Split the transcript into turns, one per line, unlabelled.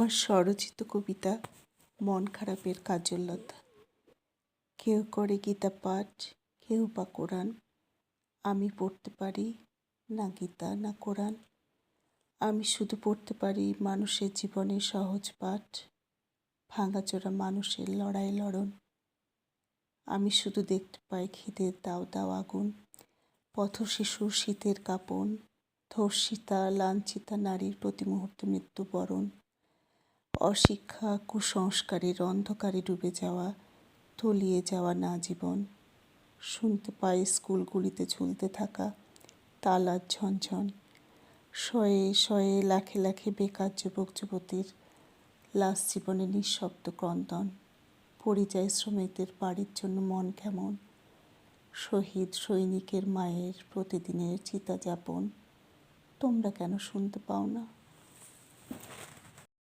আমার স্বরচিত কবিতা মন খারাপের কাজললতা। কেউ করে গীতা পাঠ, কেউ বা কোরআন। আমি পড়তে পারি না গীতা না কোরআন। আমি শুধু পড়তে পারি মানুষের জীবনের সহজ পাঠ, ভাঙাচোরা মানুষের লড়াই লড়ন। আমি শুধু দেখতে পাই খিদের দাও দাও আগুন, পথশিশুর শীতের কাঁপন, ধর্ষিতা লাঞ্ছিতা নারীর প্রতি মুহূর্তে মৃত্যুবরণ, অশিক্ষা কুসংস্কারের অন্ধকারে ডুবে যাওয়া, তলিয়ে যাওয়া না জীবন। শুনতে পাই স্কুলগুলিতে ঝুলতে থাকা তালার ঝনঝন, শয়ে শয়ে লাখে লাখে বেকার যুবক যুবতীর লাশ জীবনে নিঃশব্দ ক্রন্দন। পরিযায়ী শ্রমিকদের বাড়ির জন্য মন কেমন, শহীদ সৈনিকের মায়ের প্রতিদিনের চিতা যাপন। তোমরা কেন শুনতে পাও না?